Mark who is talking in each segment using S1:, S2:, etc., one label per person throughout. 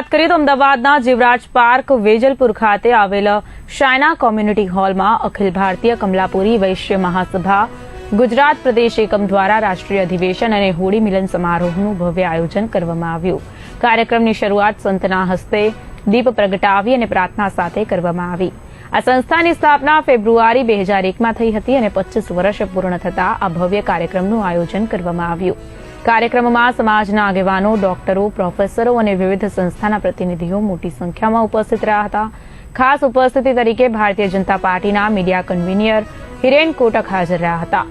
S1: વાત કરીએ તો અમદાવાદના જીવરાજ પાર્ક વેજલપુર ખાતે આવેલ શાયના કોમ્યુનિટી હોલમાં અખિલ ભારતીય કમલાપુરી વૈશ્ય મહાસભા ગુજરાત પ્રદેશ એકમ દ્વારા રાષ્ટ્રીય અધિવેશન અને હોળી મિલન સમારોહનું ભવ્ય આયોજન કરવામાં આવ્યું। કાર્યક્રમની શરૂઆત સંતના હસ્તે દીપ પ્રગટાવી અને પ્રાર્થના સાથે કરવામાં આવી। આ સંસ્થાની સ્થાપના ફેબ્રુઆરી 2001માં થઈ હતી અને 25 વર્ષ પૂર્ણ થતા આ ભવ્ય કાર્યક્રમનું આયોજન કરવામાં આવ્યું। કાર્યક્રમમાં સમાજના આગેવાનો, ડોક્ટરો, પ્રોફેસરો અને વિવિધ સંસ્થાના પ્રતિનિધિઓ મોટી સંખ્યામાં ઉપસ્થિત રહ્યા હતા। ખાસ ઉપસ્થિતિ તરીકે ભારતીય જનતા પાર્ટીના મીડિયા કન્વીનર હિરેન કોટક હાજર રહ્યા હતા।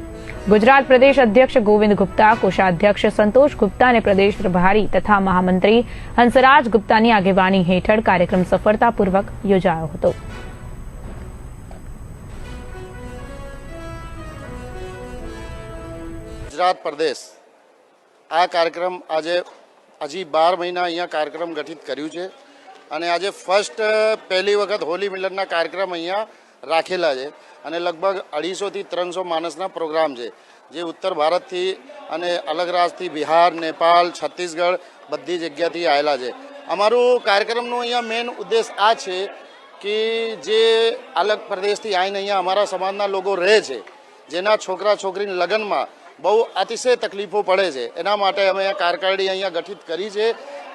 S1: ગુજરાત પ્રદેશ અધ્યક્ષ ગોવિંદ ગુપ્તા, કોષાધ્યક્ષ સંતોષ ગુપ્તા અને પ્રદેશ પ્રભારી તથા મહામંત્રી હંસરાજ ગુપ્તાની આગેવાની હેઠળ કાર્યક્રમ સફળતાપૂર્વક યોજાયો હતો।
S2: ગુજરાત પ્રદેશ આ કાર્યક્રમ આજે હજી 12 મહિના અહીંયા કાર્યક્રમ ગઠિત કર્યું છે અને આજે પહેલી વખત હોલી મિલનના કાર્યક્રમ અહીંયા રાખેલા છે અને લગભગ 250 થી 300 માણસના પ્રોગ્રામ છે જે ઉત્તર ભારતથી અને અલગ રાજ્યથી બિહાર, નેપાળ, છત્તીસગઢ બધી જગ્યાથી આવેલા છે। અમારું કાર્યક્રમનો અહીંયા મેઇન ઉદ્દેશ આ છે કે જે અલગ પ્રદેશથી આવીને અહીંયા અમારા સમાજના લોકો રહે છે, જેના છોકરા છોકરીના લગ્નમાં બહુ અતિશય તકલીફો પડે છે, એના માટે અમે કાર્યકારિણી અહીંયા ગઠિત કરી છે,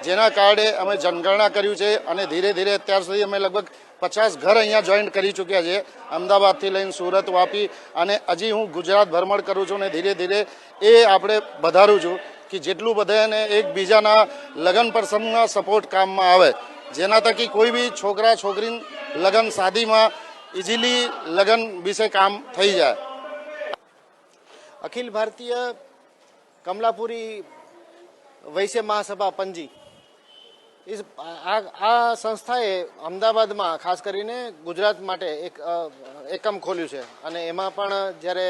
S2: જેના કારણે અમે જનગણના કર્યું છે અને ધીરે ધીરે અત્યાર સુધી અમે લગભગ 50 ઘર અહીંયા જોઈન્ટ કરી ચૂક્યા છે, અમદાવાદથી લઈને સુરત, વાપી અને હજી હું ગુજરાત ભ્રમણ કરું છું અને ધીરે ધીરે એ આપણે વધારું છું કે જેટલું બધાને એકબીજાના લગ્ન પ્રસંગના સપોર્ટ કામમાં આવે, જેના થકી કોઈ બી છોકરા છોકરી લગ્ન શાદીમાં ઇઝીલી લગ્ન વિશે કામ થઈ જાય।
S3: अखिल भारतीय कमलापुरी वैश्य महासभा पंजी आ संस्थाए अमदावाद में खास करीने गुजरात माटे एक एकम खोल्યું છે અને એમાં પણ જ્યારે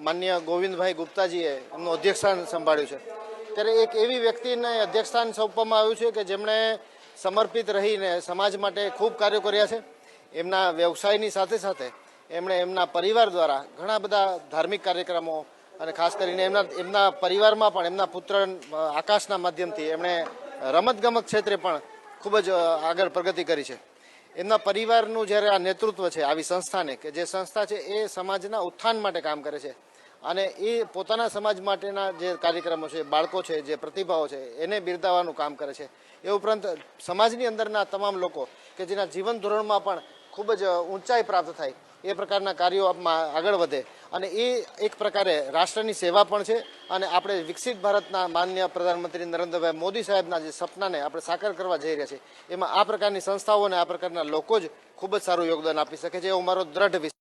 S3: માન્ય ગોવિંદભાઈ ગુપ્તાજીએ એમનું અધ્યક્ષસ્થાન સંભાળ્યું છે ત્યારે એક એવી વ્યક્તિને અધ્યક્ષસ્થાન સોંપવામાં આવ્યું છે કે જેમણે સમર્પિત રહીને સમાજ માટે ખૂબ કાર્યો કર્યા છે। એમના વ્યવસાયની સાથે સાથે એમણે એમના પરિવાર દ્વારા ઘણા બધા ધાર્મિક કાર્યક્રમો અને ખાસ કરીને એમના પરિવારમાં પણ એમના પુત્ર આકાશના માધ્યમથી એમણે રમતગમત ક્ષેત્રે પણ ખૂબ જ આગળ પ્રગતિ કરી છે। એમના પરિવારનું જ્યારે આ નેતૃત્વ છે આવી સંસ્થાને, કે જે સંસ્થા છે એ સમાજના ઉત્થાન માટે કામ કરે છે અને એ પોતાના સમાજ માટેના જે કાર્યક્રમો છે, બાળકો છે, જે પ્રતિભાઓ છે એને બિરદાવવાનું કામ કરે છે। એ ઉપરાંત સમાજની અંદરના તમામ લોકો કે જેના જીવન ધોરણમાં પણ ખૂબ જ ઊંચાઈ પ્રાપ્ત થાય એ પ્રકારના કાર્યોમાં આગળ વધે અને એ એક પ્રકારે રાષ્ટ્રની સેવા પણ છે અને આપણે વિકસિત ભારતના માનનીય પ્રધાનમંત્રી નરેન્દ્રભાઈ મોદી સાહેબના જે સપનાને આપણે સાકાર કરવા જઈ રહ્યા છીએ એમાં આ પ્રકારની સંસ્થાઓ અને આ પ્રકારના લોકો જ ખૂબ જ સારું યોગદાન આપી શકે છે, એવો મારો દ્રઢ વિશ્વાસ